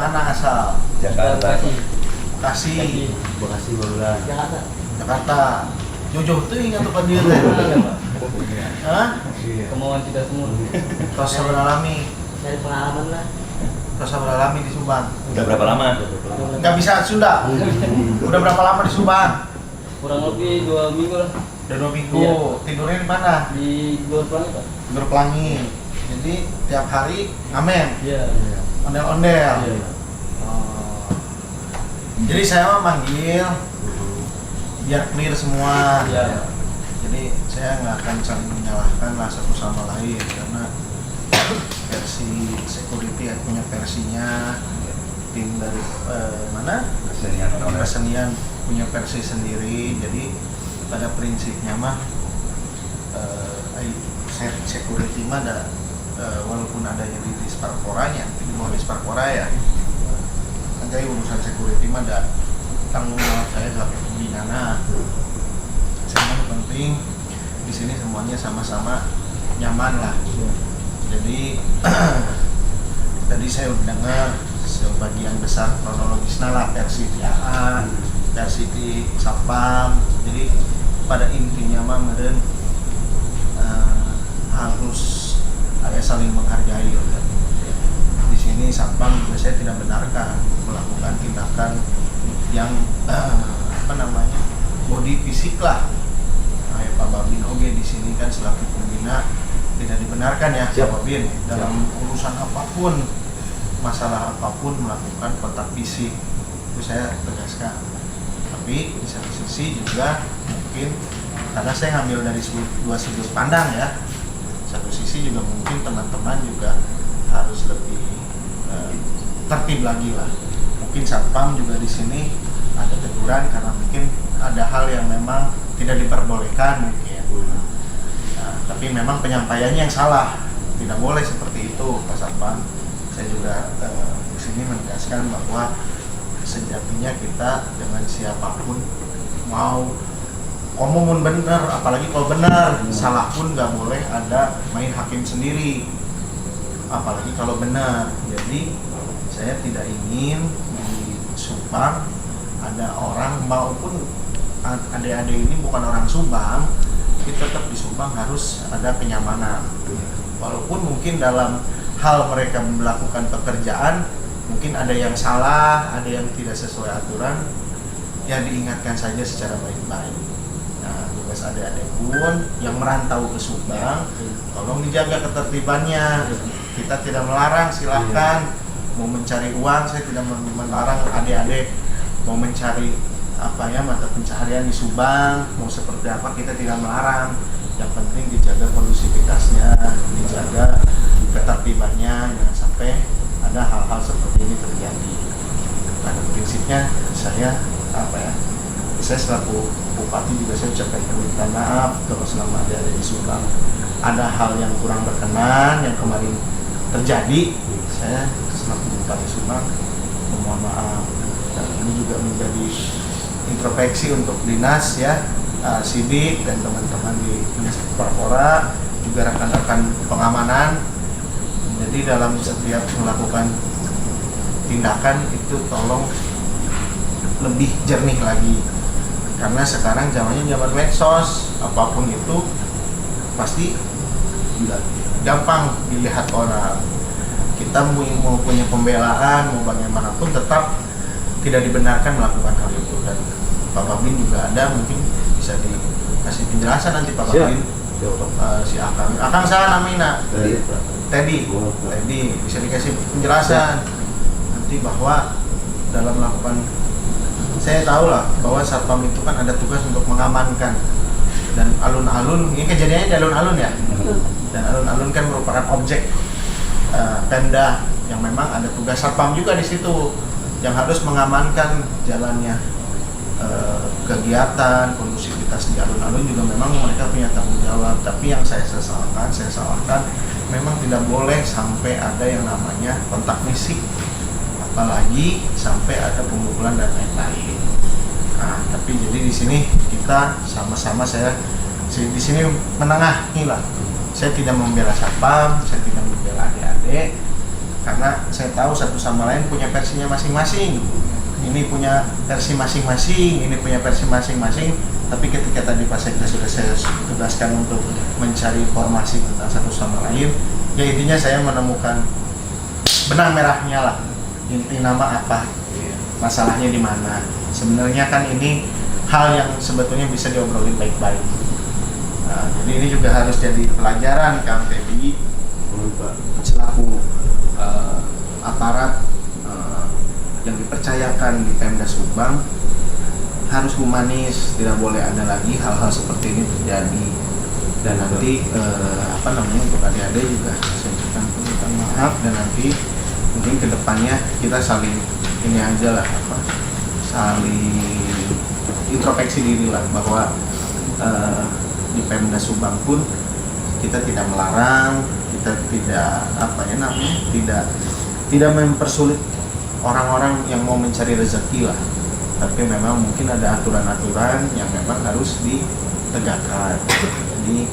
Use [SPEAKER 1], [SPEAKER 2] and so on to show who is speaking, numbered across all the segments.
[SPEAKER 1] mana asal?
[SPEAKER 2] Jakarta.
[SPEAKER 1] Bekasi.
[SPEAKER 3] Bekasi barulah.
[SPEAKER 1] Jakarta. Jauh-jauh tuh ingat tuh dia teh. Hah?
[SPEAKER 2] Kemauan kita semua.
[SPEAKER 1] Tos beralami.
[SPEAKER 4] Dari pengalaman lah.
[SPEAKER 1] Tos beralami di Subang.
[SPEAKER 5] Udah berapa lama?
[SPEAKER 1] Nggak bisa Sunda. Udah berapa lama di Subang?
[SPEAKER 2] Kurang lebih 2 minggu lah
[SPEAKER 1] Udah 2 minggu.
[SPEAKER 2] Iya.
[SPEAKER 1] Tidurnya di mana?
[SPEAKER 2] di Gor Pelangi Pak.
[SPEAKER 1] Tidur Pelangi. Jadi tiap hari ngamen,
[SPEAKER 2] Iya.
[SPEAKER 1] ondel-ondel.
[SPEAKER 2] Iya.
[SPEAKER 1] Oh. Jadi saya mah manggil biar clear semua.
[SPEAKER 2] Iya.
[SPEAKER 1] Jadi saya nggak akan saling menyalahkan lah satu sama lain karena versi security punya versinya, tim dari mana kesenian punya versi sendiri. Jadi pada prinsipnya mah security mah ada walaupun adanya di Disparporanya, di bawah Disparpora ya, nanti urusan security mah ada tanggung jawab saya sebagai pembina. Yang penting di sini semuanya sama-sama nyaman lah. Jadi tadi saya udah dengar sebagian besar kronologisnya lah, versi AA, versi di Satpam. Jadi pada intinya mah meren harus ada saling menghargai. Di sini Satpam juga saya tidak benarkan melakukan tindakan yang body fisik lah. Pak Babin oge di sini kan selaku pembina tidak dibenarkan ya Pak Babin dalam urusan apapun, masalah apapun melakukan kontak fisik, itu saya tegaskan. Tapi di satu sisi juga mungkin karena saya ngambil dari dua sudut pandang ya, satu sisi juga mungkin teman-teman juga harus lebih tertib lagi lah. Mungkin Satpam juga di sini ada teguran karena mungkin ada hal yang memang tidak diperbolehkan mungkin. Nah, tapi memang penyampaiannya yang salah, tidak boleh seperti itu Pak Satpam. Saya juga di sini menegaskan bahwa sejatinya kita dengan siapapun mau ngomong benar, apalagi kalau benar, salah pun nggak boleh ada main hakim sendiri, apalagi kalau benar. Jadi saya tidak ingin di Subang ada orang maupun adik-adik ini bukan orang Subang, kita tetap di Subang harus ada kenyamanan. Walaupun mungkin dalam hal mereka melakukan pekerjaan mungkin ada yang salah, ada yang tidak sesuai aturan, ya diingatkan saja secara baik-baik. Nah, tugas adik-adik pun yang merantau ke Subang, tolong dijaga ketertibannya. Kita tidak melarang, silahkan mau mencari uang, saya tidak melarang adik-adik mau mencari mata pencaharian di Subang, mau seperti apa kita tidak melarang. Yang penting dijaga kondusivitasnya, dijaga ketertibannya, jangan sampai ada hal-hal seperti ini terjadi. Pada prinsipnya saya saya selaku bupati juga saya ucapkan permintaan maaf kalau selama ada di Subang ada hal yang kurang berkenan yang kemarin terjadi. Saya selaku bupati Subang memohon maaf, dan ini juga menjadi introspeksi untuk dinas ya, Sidik dan teman-teman di Dinas Parpora, juga rekan-rekan pengamanan. Jadi dalam setiap melakukan tindakan itu tolong lebih jernih lagi, karena sekarang zamannya zaman medsos, apapun itu pasti gampang dilihat orang. Kita mau punya pembelaan, mau bagaimanapun tetap tidak dibenarkan melakukan hal itu. Dan Pak Babin juga ada, mungkin bisa dikasih penjelasan nanti Pak Babin untuk si Akang saya namanya Teddy bisa dikasih penjelasan nanti bahwa dalam melakukan, saya tahu lah bahwa Satpam itu kan ada tugas untuk mengamankan, dan alun-alun ini kejadiannya di alun-alun ya, dan alun-alun kan merupakan objek Pemda yang memang ada tugas Satpam juga di situ yang harus mengamankan jalannya kegiatan, kondusivitas di alun-alun juga memang mereka punya tanggung jawab. Tapi yang saya salahkan memang tidak boleh sampai ada yang namanya kontak fisik, apalagi sampai ada pemukulan dan lain-lain. Nah, tapi jadi di sini kita sama-sama, saya di sini menengahi lah. Saya tidak membela Satpam, saya tidak membela adik-adik, karena saya tahu satu sama lain punya versinya masing-masing. Ini punya versi masing-masing, ini punya versi masing-masing. Tapi ketika tadi Pak Sekda sudah saya tugaskan untuk mencari informasi tentang satu sama lain, ya intinya saya menemukan benang merahnya lah. Inti nama apa, masalahnya di mana. Sebenarnya kan ini hal yang sebetulnya bisa diobrolin baik-baik. Nah, jadi ini juga harus jadi pelajaran Kang Teddy selaku aparat yang dipercayakan di Pemda Subang, harus humanis, tidak boleh ada lagi hal-hal seperti ini terjadi. Dan nanti untuk adik-adik juga saya ucapkan permintaan maaf, dan nanti mungkin kedepannya kita saling ini aja lah, saling introspeksi diri lah, bahwa di Pemda Subang pun kita tidak melarang, kita tidak mempersulit orang-orang yang mau mencari rezeki lah, tapi memang mungkin ada aturan-aturan yang memang harus ditegakkan. Jadi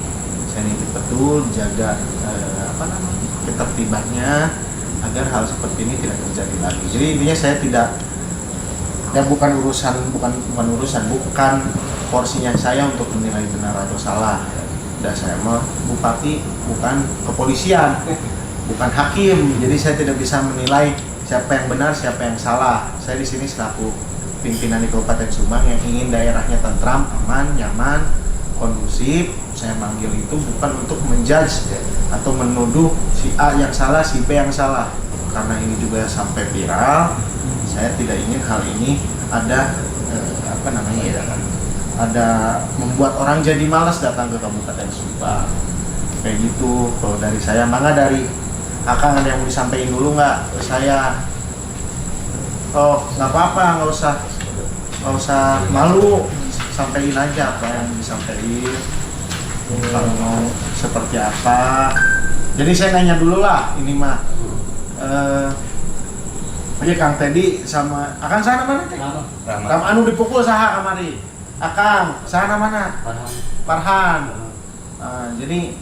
[SPEAKER 1] saya nitip betul jaga ketertibannya agar hal seperti ini tidak terjadi lagi. Jadi intinya saya bukan porsinya saya untuk menilai benar atau salah. Dan saya mah bupati, bukan kepolisian, bukan hakim. Jadi saya tidak bisa menilai siapa yang benar, siapa yang salah. Saya di sini selaku pimpinan di Kabupaten Subang yang ingin daerahnya tentram, aman, nyaman, kondusif. Saya manggil itu bukan untuk menjudge atau menuduh si A yang salah, si B yang salah. Karena ini juga sampai viral, saya tidak ingin hal ini ada ada membuat orang jadi malas datang ke Kabupaten Subang. Kayak gitu. Kalau dari saya, mangga dari Akang ada yang mau disampaikan dulu nggak ke saya? Oh, nggak apa-apa, nggak usah malu, sampaikan aja apa yang disampaikan. Kalau mau seperti apa. Jadi saya nanya dulu lah, ini mah. Oke, Kang Teddy sama Akang sana mana teh? Ram anu dipukul saha kamari? Akang sana mana? Farhan. Jadi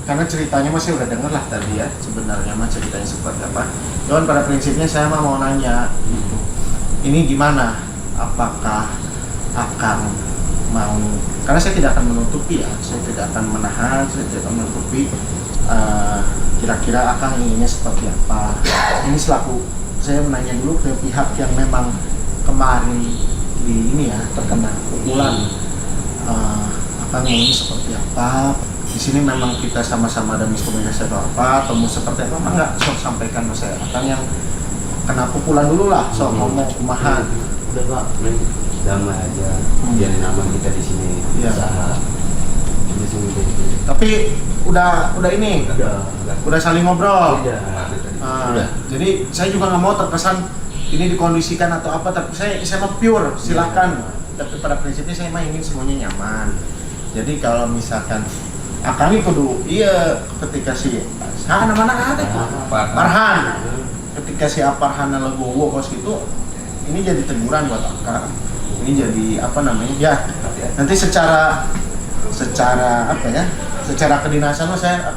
[SPEAKER 1] karena ceritanya masih udah denger lah tadi ya, sebenarnya mah ceritanya seperti apa. Cuman pada prinsipnya saya mah mau nanya gitu, ini gimana? Apakah Akang mau, karena saya tidak akan menutupi ya, saya tidak akan menahan, saya tidak akan menutupi kira-kira Akang inginnya seperti apa. Ini selaku, saya menanya dulu ke pihak yang memang kemarin di ini ya terkena pukulan, Akang ingin seperti apa. Di sini memang kita sama-sama ada miskomunikasi atau apa, atau mau seperti apa, mah nggak sok sampaikan ke saya. Akang yang kena pukulan dulu lah, sok ngomong kumaha.
[SPEAKER 3] Udah Pak, damai aja, biarin aman kita di sini,
[SPEAKER 1] Iya.
[SPEAKER 3] usaha. Di sini.
[SPEAKER 1] Tapi udah ini, udah saling ngobrol.
[SPEAKER 3] Udah.
[SPEAKER 1] Jadi saya juga nggak mau terkesan ini dikondisikan atau apa, tapi saya mah pure, silahkan. Tapi pada prinsipnya saya mah ingin semuanya nyaman. Jadi kalau misalkan Akang ini kudu iya, ketika si mana ada Farhan, ketika si Farhan legowo kos gitu, ini jadi teguran buat Akang. Ini jadi ya nanti secara kedinasan saya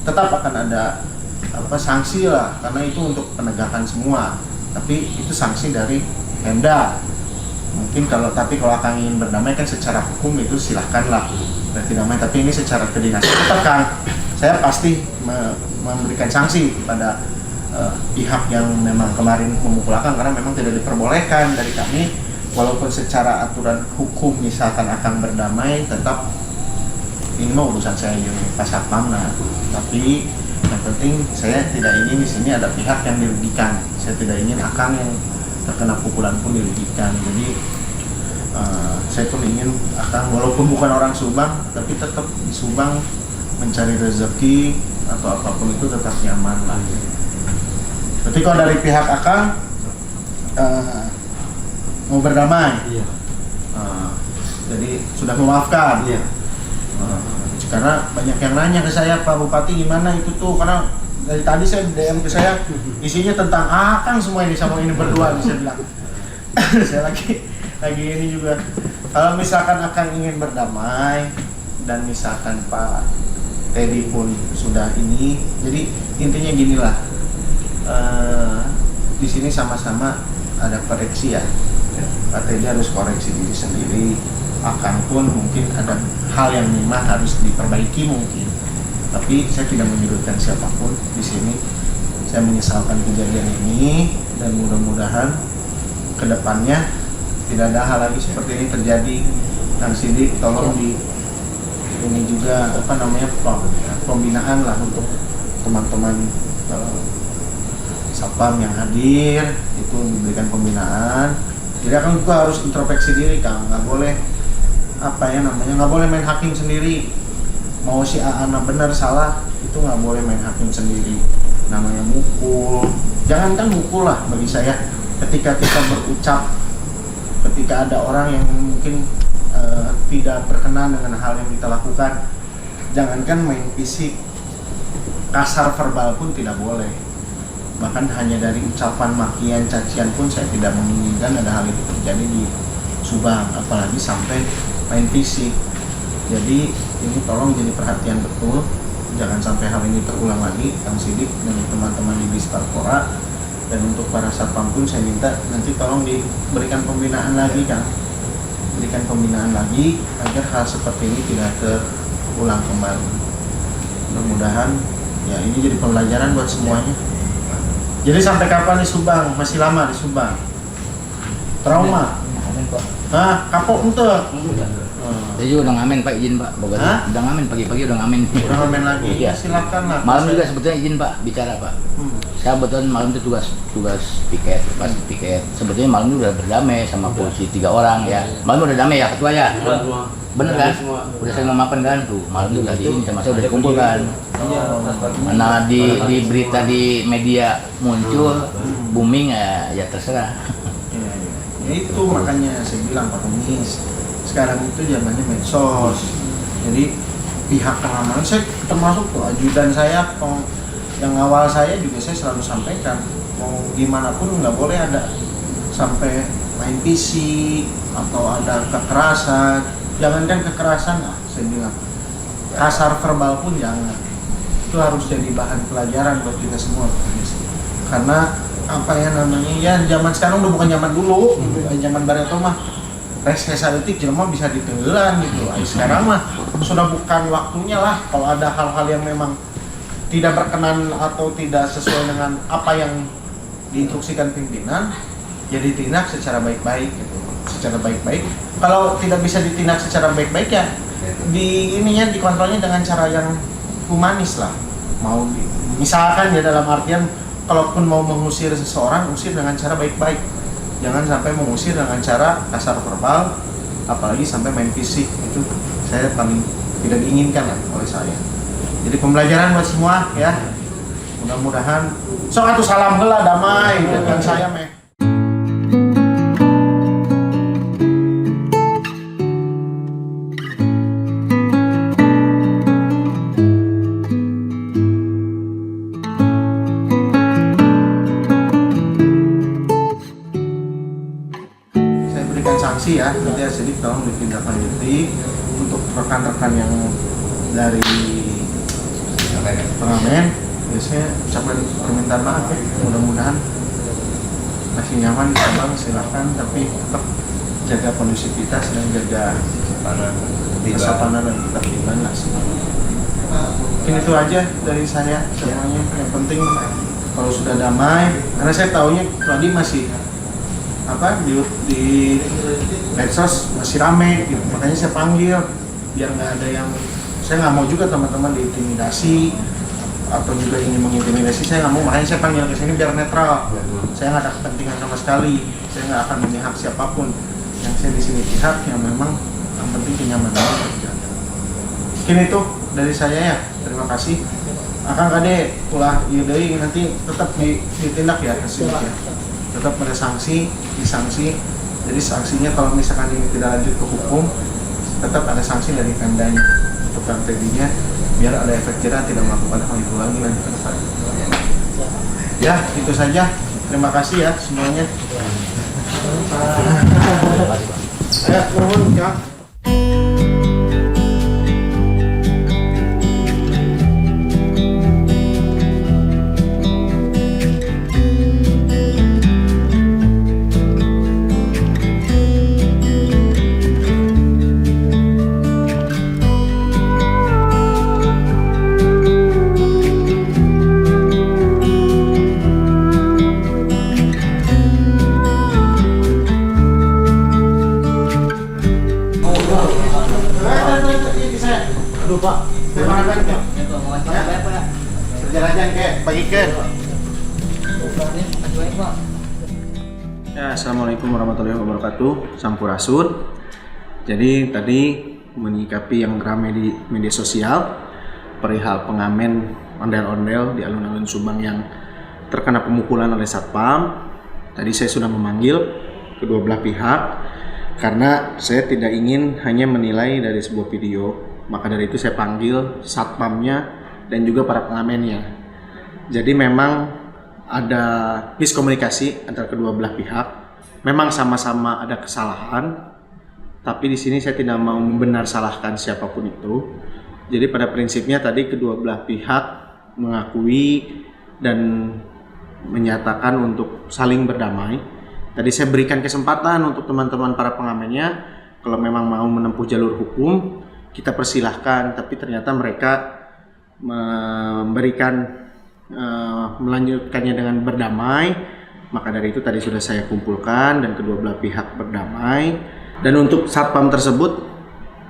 [SPEAKER 1] tetap akan ada sanksi lah, karena itu untuk penegakan semua. Tapi itu sanksi dari Pemda. Mungkin kalau Akang ingin berdamai kan secara hukum itu silahkanlah berarti damai. Tapi ini secara kedinasan tetap Kang, saya pasti memberikan sanksi pada pihak yang memang kemarin memukul Akang, karena memang tidak diperbolehkan dari kami. Walaupun secara aturan hukum misalkan Akang berdamai, tetap ini mah urusan saya yang Pak Satpam. Tapi yang penting saya tidak ingin di sini ada pihak yang dirugikan. Saya tidak ingin Akang yang terkena pukulan pun dirugikan. Jadi saya pun ingin Akang walaupun bukan orang Subang, tapi tetap di Subang mencari rezeki atau apapun itu tetap nyaman lah. Tapi kalau dari pihak Akang mau berdamai,
[SPEAKER 3] Iya.
[SPEAKER 1] jadi sudah memaafkan.
[SPEAKER 3] Iya.
[SPEAKER 1] Karena banyak yang nanya ke saya, Pak Bupati gimana itu tuh, karena dari tadi saya DM ke saya isinya tentang Akang semua ini sama ini berdua. Saya bilang saya lagi ini juga, kalau misalkan Akang ingin berdamai dan misalkan Pak Teddy pun sudah ini. Jadi intinya ginilah, di sini sama-sama ada koreksi ya. Pak Teddy harus koreksi diri sendiri. Akang pun mungkin ada hal yang memang harus diperbaiki mungkin. Tapi saya tidak menyudutkan siapapun di sini. Saya menyesalkan kejadian ini dan mudah-mudahan kedepannya tidak ada hal lagi seperti ini terjadi. Kang Sidik tolong di ini juga pembinaan lah untuk teman-teman satpam yang hadir, itu diberikan pembinaan. Jadi Kang juga harus introspeksi diri, Kang. Nggak boleh nggak boleh main hakim sendiri. Mau si anak benar salah itu nggak boleh main hakim sendiri. Namanya mukul, jangankan mukul lah bagi saya. Ketika kita berucap, ketika ada orang yang mungkin tidak berkenan dengan hal yang kita lakukan, jangankan main fisik, kasar verbal pun tidak boleh. Bahkan hanya dari ucapan, makian, cacian pun saya tidak menginginkan ada hal itu terjadi di Subang, apalagi sampai main fisik. Jadi ini tolong jadi perhatian betul, jangan sampai hal ini terulang lagi, Kang Sidik dan teman-teman di Disparpora. Dan untuk para satpam pun saya minta nanti tolong diberikan pembinaan lagi, Kang. Berikan pembinaan lagi agar hal seperti ini tidak terulang kembali. Mudah-mudahan ya ini jadi pembelajaran buat semuanya. Jadi sampai kapan di Subang? Masih lama di Subang? Trauma? Hah? Kapok untuk?
[SPEAKER 4] Saya juga udah ngamen Pak, izin Pak. Udah ngamen pagi-pagi udah ngamen.
[SPEAKER 1] Udah ngamen lagi?
[SPEAKER 4] Iya.
[SPEAKER 1] Silakan lah.
[SPEAKER 4] Malam juga sebetulnya izin Pak bicara Pak. Saya kebetulan malam itu tugas piket, pas piket. Sebetulnya malam itu udah berdamai sama polisi 3 orang ya. Malam udah damai ya ketua ya. Bener kan? Udah saya memaafkan kan tuh. Malam itu udah diizin sama saya udah dikumpulkan. Mana di berita di media muncul booming ya terserah.
[SPEAKER 1] Ya itu makanya saya bilang Pak Komis, sekarang itu zamannya medsos. Jadi pihak pengamanan saya termasuk tuh ajudan saya yang awal saya juga saya selalu sampaikan mau gimana pun nggak boleh ada sampai main fisik atau ada kekerasan. Jangankan kekerasan lah, saya bilang kasar verbal pun jangan. Itu harus jadi bahan pelajaran buat kita semua. Karena apa ya namanya ya zaman sekarang udah bukan zaman dulu, zaman Barreto mah rekayasa detik jelema bisa ditenggelam gitu. Sekarang mah sudah bukan waktunya lah kalau ada hal-hal yang memang tidak berkenan atau tidak sesuai dengan apa yang diinstruksikan pimpinan, jadi ditindak secara baik-baik gitu. Secara baik-baik. Kalau tidak bisa ditindak secara baik-baik ya dikontrolnya dengan cara yang humanis lah. Misalkan ya dalam artian kalaupun mau mengusir seseorang, usir dengan cara baik-baik. Jangan sampai mengusir dengan cara kasar verbal, apalagi sampai main fisik. Itu saya paling tidak diinginkan lah oleh saya. Jadi pembelajaran buat semua ya. Mudah-mudahan sok atuh salam heula damai dengan saya meh. Sanksi ya, nanti Sidik tolong ditindaklanjuti untuk rekan-rekan yang dari pengamen. Biasanya ucapan permintaan maaf ya, mudah-mudahan masih nyaman di Sabang, silakan, tapi tetap jaga kondusivitas dan jaga kesopanan dan ketertiban lah semuanya. Mungkin itu aja dari saya semuanya. Yang penting kalau sudah damai, karena saya tahunya tadi masih di medsos masih rame gitu. Makanya saya panggil biar nggak ada yang, saya nggak mau juga teman-teman diintimidasi atau juga ingin mengintimidasi, saya nggak mau. Makanya saya panggil ke sini biar netral. Saya nggak ada kepentingan sama sekali, saya nggak akan memihak siapapun. Yang saya di sini pihak yang memang yang penting kenyamanan terjaga. Mungkin itu dari saya ya, terima kasih. Akang Kade ulah yudai nanti tetap ditindak ya hasilnya. Tetap ada disanksi. Jadi sanksinya kalau misalkan ini tidak lanjut ke hukum, tetap ada sanksi dari Pemdanya untuk Kang Teddy-nya, biar ada efek jerah tidak melakukan hal itu lagi nanti ke depan. Ya, itu saja. Terima kasih ya semuanya. Ya, nuhun ya. Aduh Pak, terima kasih Pak.
[SPEAKER 2] Ya Pak, makasih banyak Pak.
[SPEAKER 1] Perjalanan ke bagikan.
[SPEAKER 2] Makasih banyak Pak.
[SPEAKER 1] Ya, assalamualaikum warahmatullahi wabarakatuh. Sampurasun. Jadi tadi menyikapi yang ramai di media sosial perihal pengamen ondel-ondel di alun-alun Subang yang terkena pemukulan oleh Satpam. Tadi saya sudah memanggil kedua belah pihak karena saya tidak ingin hanya menilai dari sebuah video. Maka dari itu saya panggil Satpamnya dan juga para pengamennya. Jadi memang ada miskomunikasi antara kedua belah pihak. Memang sama-sama ada kesalahan, tapi di sini saya tidak mau membenar salahkan siapapun itu. Jadi pada prinsipnya tadi kedua belah pihak mengakui dan menyatakan untuk saling berdamai. Tadi saya berikan kesempatan untuk teman-teman para pengamennya, kalau memang mau menempuh jalur hukum, kita persilahkan. Tapi ternyata mereka melanjutkannya dengan berdamai. Maka dari itu tadi sudah saya kumpulkan dan kedua belah pihak berdamai. Dan untuk Satpam tersebut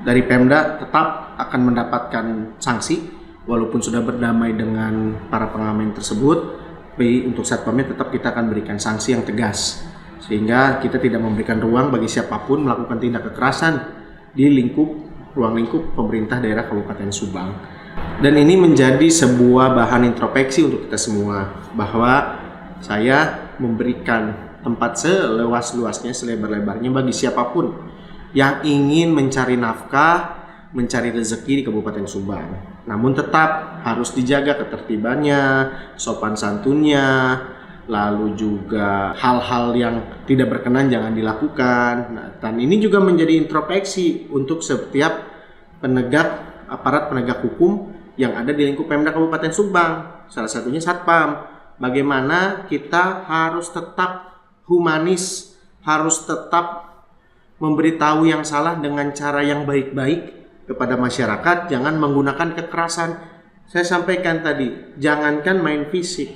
[SPEAKER 1] dari Pemda tetap akan mendapatkan sanksi walaupun sudah berdamai dengan para pengamen tersebut. Tapi untuk Satpamnya tetap kita akan berikan sanksi yang tegas sehingga kita tidak memberikan ruang bagi siapapun melakukan tindak kekerasan di ruang lingkup pemerintah daerah Kabupaten Subang. Dan ini menjadi sebuah bahan introspeksi untuk kita semua bahwa saya memberikan tempat seluas-luasnya, selebar-lebarnya bagi siapapun yang ingin mencari nafkah, mencari rezeki di Kabupaten Subang. Namun tetap harus dijaga ketertibannya, sopan santunnya, lalu juga hal-hal yang tidak berkenan jangan dilakukan. Nah, dan ini juga menjadi introspeksi untuk setiap aparat penegak hukum yang ada di lingkup Pemda Kabupaten Subang. Salah satunya Satpam. Bagaimana kita harus tetap humanis, harus tetap memberitahu yang salah dengan cara yang baik-baik kepada masyarakat, jangan menggunakan kekerasan. Saya sampaikan tadi, jangankan main fisik,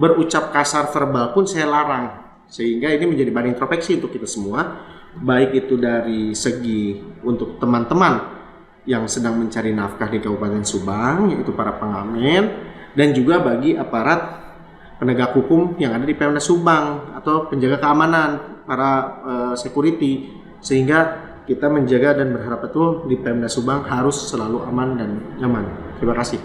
[SPEAKER 1] berucap kasar verbal pun saya larang. Sehingga ini menjadi bahan introspeksi untuk kita semua, baik itu dari segi untuk teman-teman yang sedang mencari nafkah di Kabupaten Subang, yaitu para pengamen, dan juga bagi aparat penegak hukum yang ada di Pemda Subang atau penjaga keamanan, para security, sehingga kita menjaga dan berharap betul di Pemda Subang harus selalu aman dan nyaman. Terima kasih.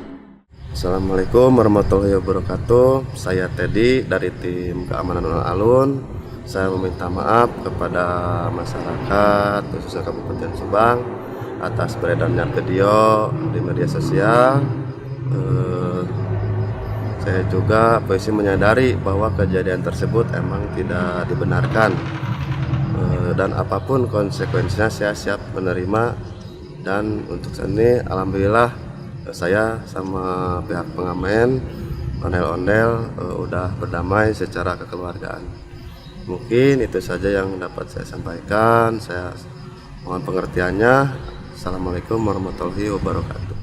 [SPEAKER 5] Assalamualaikum warahmatullahi wabarakatuh. Saya Teddy dari tim keamanan alun-alun. Saya meminta maaf kepada masyarakat khususnya Kabupaten Subang atas beredarnya video di media sosial. Saya juga menyadari bahwa kejadian tersebut emang tidak dibenarkan. Dan apapun konsekuensinya saya siap menerima. Dan untuk saat ini alhamdulillah saya sama pihak pengamen ondel-ondel udah berdamai secara kekeluargaan. Mungkin itu saja yang dapat saya sampaikan. Saya mohon pengertiannya. Assalamualaikum warahmatullahi wabarakatuh.